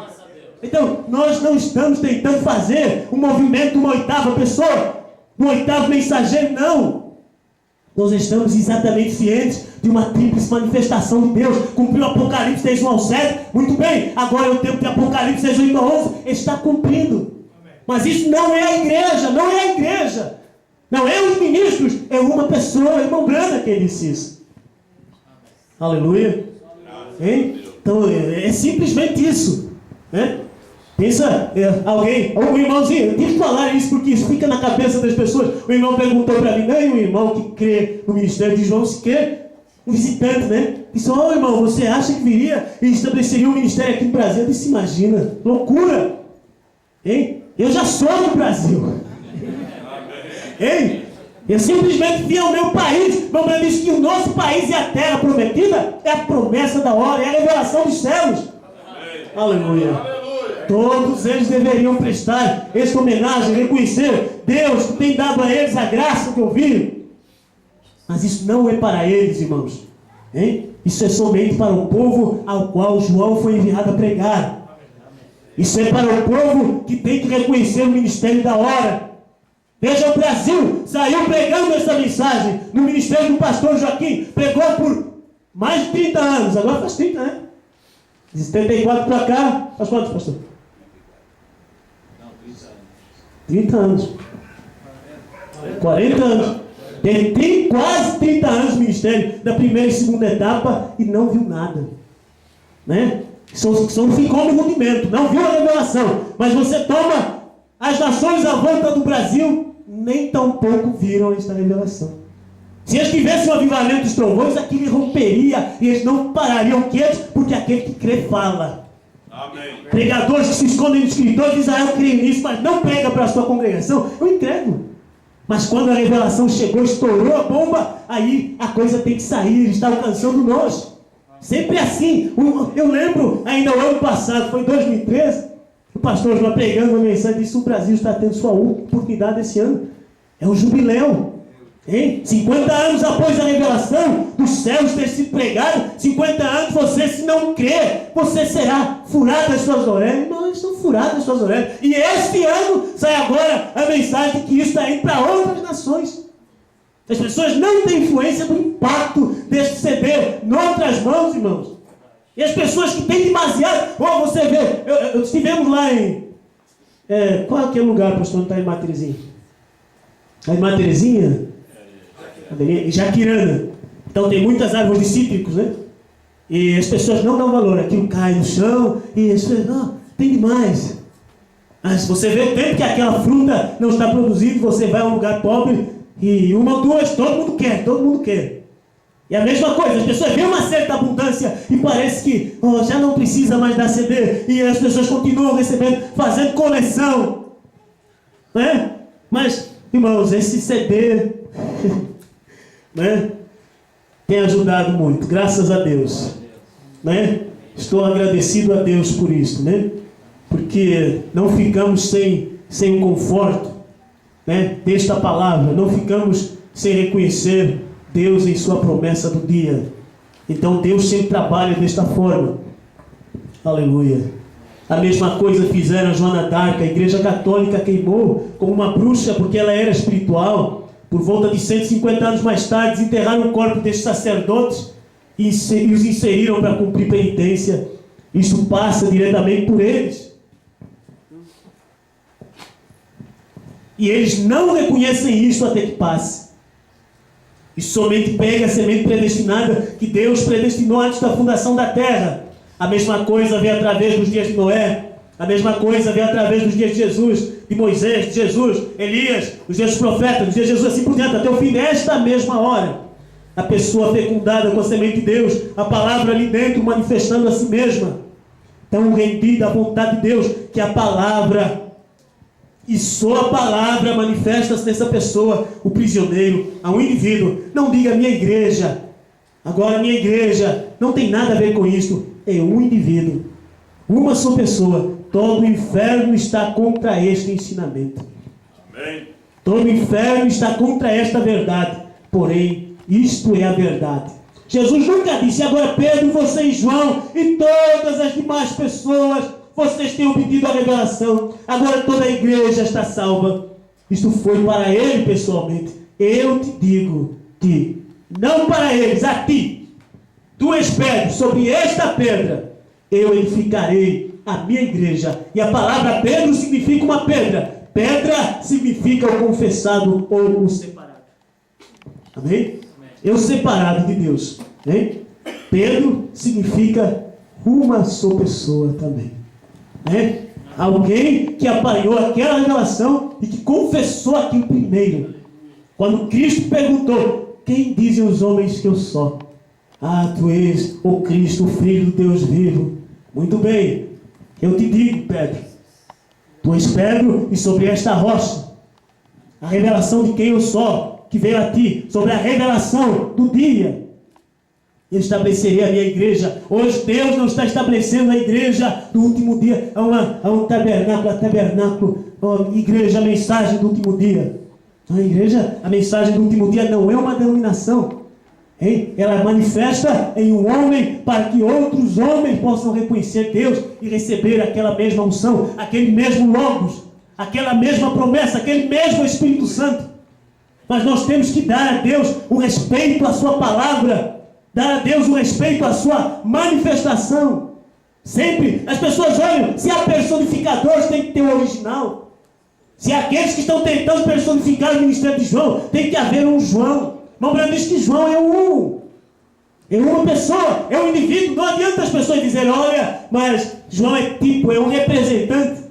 Então, nós não estamos tentando fazer um movimento, uma oitava pessoa, um oitavo mensageiro, não. Nós estamos exatamente cientes de uma tríplice manifestação de Deus. Cumpriu Apocalipse 6, 1 ao 7. Muito bem, agora é o tempo de Apocalipse 6, 8 ao 11. Está cumprindo. Mas isso não é a igreja, não é a igreja. Não é os ministros, é uma pessoa, o irmão Brana que disse isso. Aleluia. Hein? Então, é simplesmente isso. Né? Pensa, alguém, um irmãozinho, eu tenho que falar isso porque isso fica na cabeça das pessoas. O irmão perguntou para mim, não é um irmão que crê no ministério de João, se crê, um visitante, né? Disse, irmão, você acha que viria e estabeleceria um ministério aqui no Brasil? Eu disse, imagina, loucura. Hein? Eu já sou no Brasil. Hein? Eu simplesmente vi ao meu país. Meu pai disse que o nosso país é a terra prometida, é a promessa da hora, é a revelação dos céus. Aleluia. Todos eles deveriam prestar esta homenagem, reconhecer Deus que tem dado a eles a graça que ouviram. Mas isso não é para eles, irmãos. Hein? Isso é somente para o povo ao qual João foi enviado a pregar. Isso é para o povo que tem que reconhecer o ministério da hora. Veja, o Brasil saiu pregando essa mensagem no ministério do pastor Joaquim. Pregou por mais de 30 anos. Agora faz 30, né? De 74 para cá. Faz quantos, pastor? 30 anos. 40 anos. Ele tem quase 30 anos de ministério, da primeira e segunda etapa, e não viu nada. Né? Só ficou no rudimento, não viu a revelação. Mas você toma as nações à volta do Brasil, nem tão pouco viram esta revelação. Se eles tivessem um avivamento dos trovões, aquilo romperia, e eles não parariam quietos, porque aquele que crê fala. Amém. Pregadores que se escondem nos escritores dizem, eu creio nisso, mas não prega para a sua congregação. Eu entrego. Mas quando a revelação chegou, estourou a bomba, aí a coisa tem que sair, está alcançando nós. Sempre assim. Eu lembro, ainda o ano passado, foi 2013, o pastor João pregando uma mensagem, disse, o Brasil está tendo sua oportunidade esse ano. É o jubileu. Hein? 50 anos após a revelação dos céus ter sido pregado, 50 anos você, se não crer, você será furado as suas orelhas. Não, eles estão furados as suas orelhas. E este ano sai agora a mensagem de que isso está indo para outras nações. As pessoas não têm influência do impacto deste CD em outras mãos, irmãos. E as pessoas que têm demasiado... você vê, estivemos lá em... qual é aquele lugar, pastor, não está em Materezinha? Está em Materezinha? Em Jaquirana. Então tem muitas árvores de cítricos, né? E as pessoas não dão valor. Aquilo cai no chão e as pessoas, não, tem demais. Mas você vê o tempo que aquela fruta não está produzindo, você vai a um lugar pobre e uma ou duas, todo mundo quer, todo mundo quer. E a mesma coisa, as pessoas veem uma certa abundância e parece que já não precisa mais dar CD. E as pessoas continuam recebendo, fazendo coleção. Né? Mas, irmãos, esse CD né, tem ajudado muito, graças a Deus. Né? Estou agradecido a Deus por isso, né? Porque não ficamos sem o conforto, né, desta palavra, não ficamos sem reconhecer Deus em sua promessa do dia. Então Deus sempre trabalha desta forma. Aleluia. A mesma coisa fizeram a Joana d'Arc. A Igreja Católica queimou como uma bruxa porque ela era espiritual. Por volta de 150 anos mais tarde, enterraram o corpo destes sacerdotes e os inseriram para cumprir penitência. Isso passa diretamente por eles. E eles não reconhecem isso até que passe. E somente pega a semente predestinada que Deus predestinou antes da fundação da terra. A mesma coisa vem através dos dias de Noé. A mesma coisa vem através dos dias de Jesus, de Moisés, de Jesus, Elias, os dias dos profetas, os dias de Jesus, assim por diante, até o fim desta mesma hora. A pessoa fecundada com a semente de Deus, a palavra ali dentro manifestando a si mesma. Tão rendida à vontade de Deus, que a palavra, e só a palavra manifesta-se nessa pessoa, o prisioneiro, a um indivíduo. Não diga minha igreja. Agora minha igreja não tem nada a ver com isso. É um indivíduo, uma só pessoa. Todo o inferno está contra este ensinamento. Amém. Todo o inferno está contra esta verdade. Porém, isto é a verdade. Jesus nunca disse: agora Pedro, você e João e todas as demais pessoas, vocês têm obtido a revelação, agora toda a igreja está salva. Isto foi para ele pessoalmente. Eu te digo que, não para eles, a ti. Tu és Pedro, sobre esta pedra eu edificarei a minha igreja. E a palavra Pedro significa uma pedra. Pedra significa o confessado ou o separado. Amém? Eu separado de Deus. Hein? Pedro significa uma só pessoa também. Né? Alguém que apanhou aquela revelação e que confessou aquilo primeiro. Quando Cristo perguntou: quem dizem os homens que eu sou? Ah, tu és o Cristo, o Filho do Deus vivo. Muito bem, eu te digo, Pedro. Tu és Pedro, e sobre esta rocha, a revelação de quem eu sou, que veio a ti, sobre a revelação do dia, eu estabelecerei a minha igreja. Hoje Deus não está estabelecendo a igreja do último dia, a um tabernáculo, igreja, a mensagem do último dia. A igreja, a mensagem do último dia não é uma denominação. Hein? Ela manifesta em um homem para que outros homens possam reconhecer Deus e receber aquela mesma unção, aquele mesmo Logos, aquela mesma promessa, aquele mesmo Espírito Santo. Mas nós temos que dar a Deus o respeito à sua palavra, dar a Deus o respeito à sua manifestação. Sempre as pessoas olham, se há personificadores, tem que ter o original. Se aqueles que estão tentando personificar o ministério de João, tem que haver um João. Irmão Branco diz que João é uma pessoa, é um indivíduo. Não adianta as pessoas dizerem: olha, mas João é tipo, é um representante.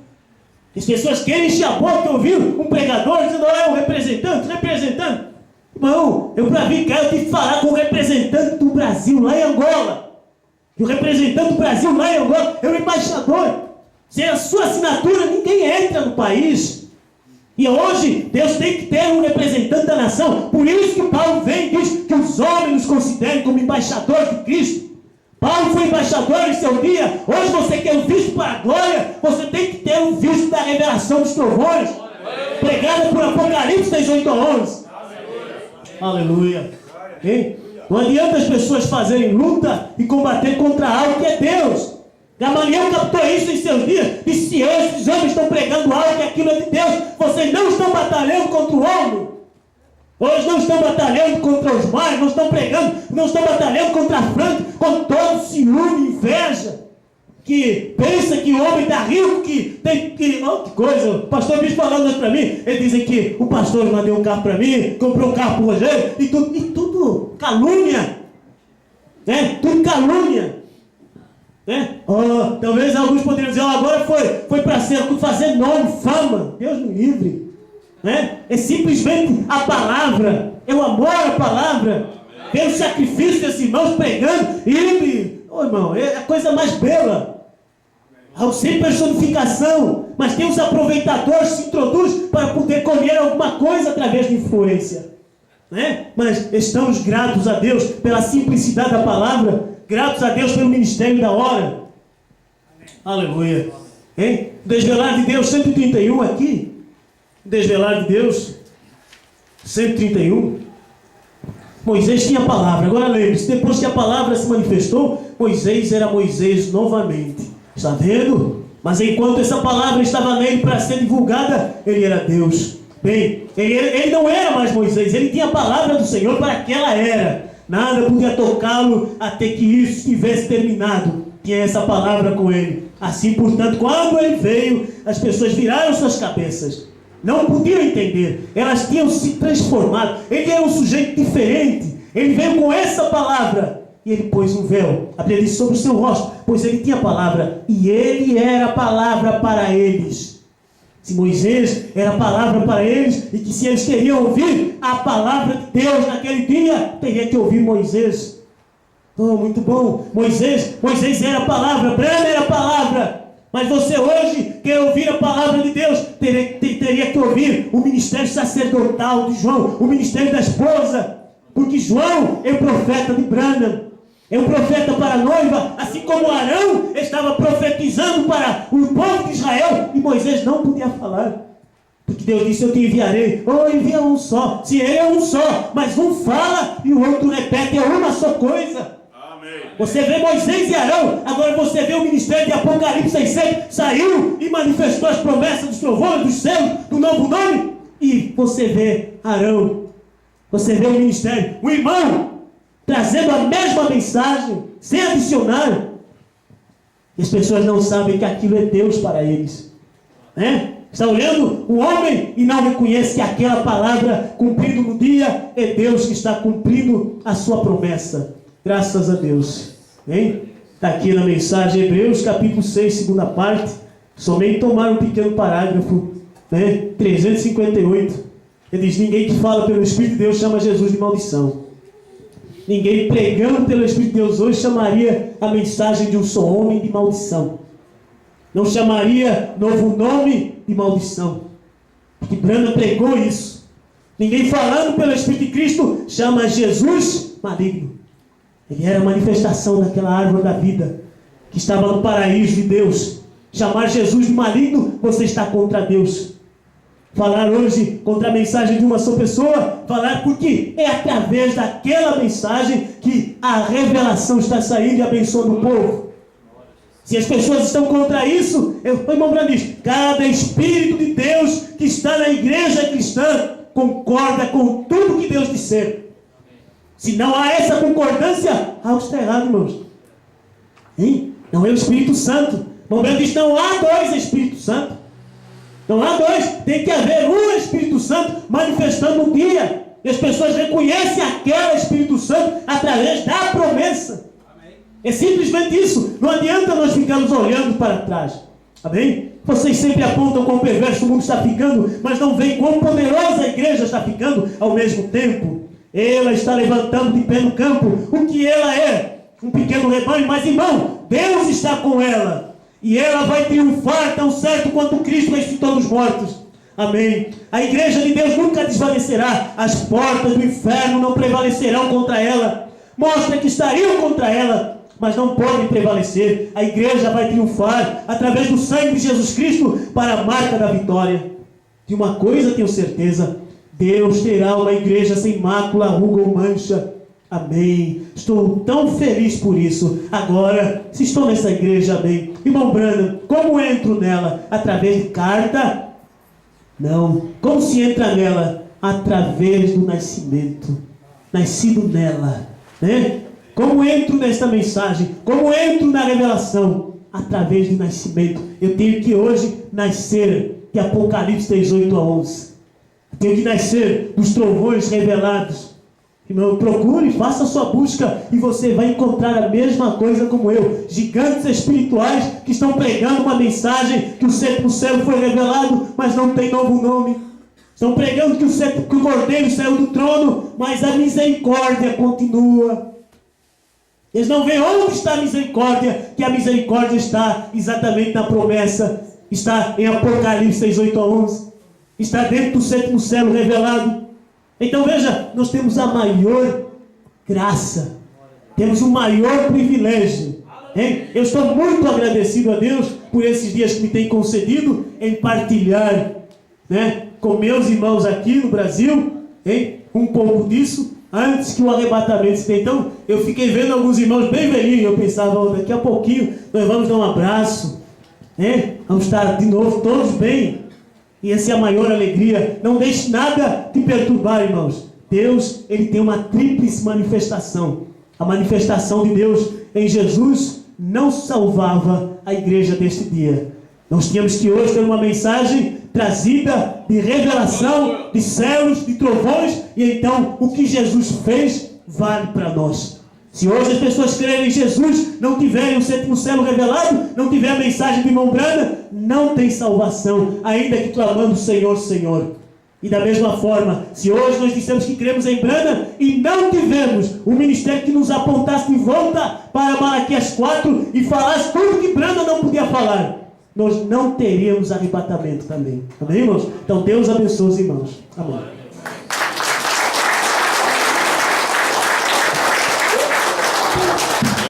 As pessoas querem encher a boca. Eu ouvi um pregador dizendo: olha, é um representante. Irmão, eu para vir cá eu tive que falar com o representante do Brasil lá em Angola. E o representante do Brasil lá em Angola é o embaixador. Sem a sua assinatura ninguém entra no país. E hoje Deus tem que ter um representante da nação. Por isso que Paulo vem e diz que os homens nos considerem como embaixadores de Cristo. Paulo foi embaixador em seu dia. Hoje você quer um visto para a glória, você tem que ter um visto da revelação dos trovões, pregada por Apocalipse 18:11. Aleluia. Hein? Não adianta as pessoas fazerem luta e combater contra algo que é Deus. Gamaliel captou isso em seus dias. E se esses homens estão pregando algo que aquilo é de Deus, vocês não estão batalhando contra o homem. Hoje não estão batalhando contra os mares, não estão pregando, não estão batalhando contra a Franca, com todo ciúme, inveja. que pensa que o homem está rico, que tem que... Oh, que coisa! O pastor Bispo falando isso para mim, eles dizem que o pastor mandou um carro para mim, comprou um carro para o Rogério, e tudo calúnia. Né? Tudo calúnia. Né? Oh, talvez alguns poderiam dizer, agora foi para fazer nome, fama. Deus me livre. Né? É simplesmente a palavra, é o amor à palavra, é o sacrifício desses irmãos pregando, e, oh, irmão, é a coisa mais bela. Sem personificação, mas tem os aproveitadores que se introduzem para poder colher alguma coisa através de influência. Né? Mas estamos gratos a Deus pela simplicidade da palavra, gratos a Deus pelo ministério da hora. Aleluia. Hein? Desvelar de Deus 131 aqui. Desvelar de Deus 131. Moisés tinha a palavra. Agora lembre-se, depois que a palavra se manifestou, Moisés era Moisés novamente. Está vendo? Mas enquanto essa palavra estava nele para ser divulgada, ele era Deus. Bem, ele não era mais Moisés, ele tinha a palavra do Senhor para aquela era. Nada podia tocá-lo até que isso tivesse terminado. Tinha essa palavra com ele. Assim, portanto, quando ele veio, as pessoas viraram suas cabeças. Não podiam entender. Elas tinham se transformado. Ele era um sujeito diferente. Ele veio com essa palavra. E ele pôs um véu, a Bíblia diz, sobre o seu rosto, pois ele tinha a palavra, e ele era a palavra para eles. Se Moisés era a palavra para eles, e que se eles queriam ouvir a palavra de Deus naquele dia, teria que ouvir Moisés. Oh, muito bom. Moisés era a palavra, Brana era a palavra. Mas você hoje quer ouvir a palavra de Deus, teria que ouvir o ministério sacerdotal de João, o ministério da esposa, porque João é o profeta de Brana. É um profeta para a noiva, assim como Arão estava profetizando para o povo de Israel, e Moisés não podia falar, porque Deus disse, eu te enviarei. Oh, envia um só. Se ele é um só, mas um fala e o outro repete, é uma só coisa. Amém. Você vê Moisés e Arão, agora você vê o ministério de Apocalipse 600, saiu e manifestou as promessas dos trovões, dos céus, do novo nome, e você vê Arão, você vê o ministério, o irmão, trazendo a mesma mensagem, sem adicionar. E as pessoas não sabem que aquilo é Deus para eles. Né? Está olhando o homem e não reconhece que aquela palavra cumprida no dia é Deus que está cumprindo a sua promessa. Graças a Deus. Está aqui na mensagem Hebreus, capítulo 6, segunda parte. Somente tomar um pequeno parágrafo, 358. Ele diz, ninguém que fala pelo Espírito de Deus chama Jesus de maldição. Ninguém pregando pelo Espírito de Deus hoje chamaria a mensagem de um só homem de maldição. Não chamaria novo nome de maldição. Porque Brana pregou isso. Ninguém falando pelo Espírito de Cristo chama Jesus maligno. Ele era a manifestação daquela árvore da vida que estava no paraíso de Deus. Chamar Jesus de maligno, você está contra Deus. Falar hoje contra a mensagem de uma só pessoa, falar porque é através daquela mensagem que a revelação está saindo e abençoando o povo. Se as pessoas estão contra isso, irmão Brando diz, cada Espírito de Deus que está na igreja cristã concorda com tudo que Deus disser. Se não há essa concordância, algo está errado, irmãos. Não é o Espírito Santo. Irmão Brando diz, não há dois Espíritos Santos. Não há dois, tem que haver um Espírito Santo manifestando um dia. E as pessoas reconhecem aquele Espírito Santo através da promessa. Amém. É simplesmente isso. Não adianta nós ficarmos olhando para trás. Amém? Vocês sempre apontam quão perverso o mundo está ficando, mas não veem quão poderosa a igreja está ficando ao mesmo tempo. Ela está levantando de pé no campo. O que ela é? Um pequeno rebanho, mas irmão, Deus está com ela. E ela vai triunfar tão certo quanto Cristo ressuscitou dos mortos. Amém. A igreja de Deus nunca desvanecerá. As portas do inferno não prevalecerão contra ela. Mostra que estariam contra ela, mas não podem prevalecer. A igreja vai triunfar através do sangue de Jesus Cristo para a marca da vitória. De uma coisa tenho certeza: Deus terá uma igreja sem mácula, ruga ou mancha. Amém. Estou tão feliz por isso. Agora, se estou nessa igreja, amém. Irmão Branham, como entro nela? Através de carta? Não. Como se entra nela? Através do nascimento. Nascido nela. Né? Como entro nesta mensagem? Como entro na revelação? através do nascimento. Eu tenho que hoje nascer de Apocalipse 18-11. Eu tenho que nascer dos trovões revelados. Irmão, procure, faça a sua busca e você vai encontrar a mesma coisa como eu. Gigantes espirituais que estão pregando uma mensagem que o sétimo selo foi revelado, mas não tem novo nome. Estão pregando que o Cordeiro saiu do trono, mas a misericórdia continua. Eles não veem onde está a misericórdia, que a misericórdia está exatamente na promessa. Está em Apocalipse 6:8-11. Está dentro do sétimo selo revelado. Então veja, nós temos a maior graça. Temos o maior privilégio. Hein? Eu estou muito agradecido a Deus por esses dias que me tem concedido em partilhar, né, com meus irmãos aqui no Brasil, hein, um pouco disso, antes que o arrebatamento se dê. Então, eu fiquei vendo alguns irmãos bem velhinhos, eu pensava, daqui a pouquinho nós vamos dar um abraço, né? Vamos estar de novo todos bem, e essa é a maior alegria. Não deixe nada te perturbar, irmãos. Deus, Ele tem uma tríplice manifestação. A manifestação de Deus em Jesus não salvava a igreja deste dia. Nós tínhamos que hoje ter uma mensagem trazida de revelação, de céus, de trovões, e então o que Jesus fez vale para nós. Se hoje as pessoas crerem em Jesus, não tiverem o sétimo selo revelado, não tiver a mensagem de mão branda, não tem salvação, ainda que clamando Senhor, Senhor. E da mesma forma, se hoje nós dissemos que cremos em Brana e não tivemos o ministério que nos apontasse de volta para Malaquias 4 e falasse tudo que Brana não podia falar, nós não teríamos arrebatamento também. Amém, irmãos? Então Deus abençoe os irmãos. Amém.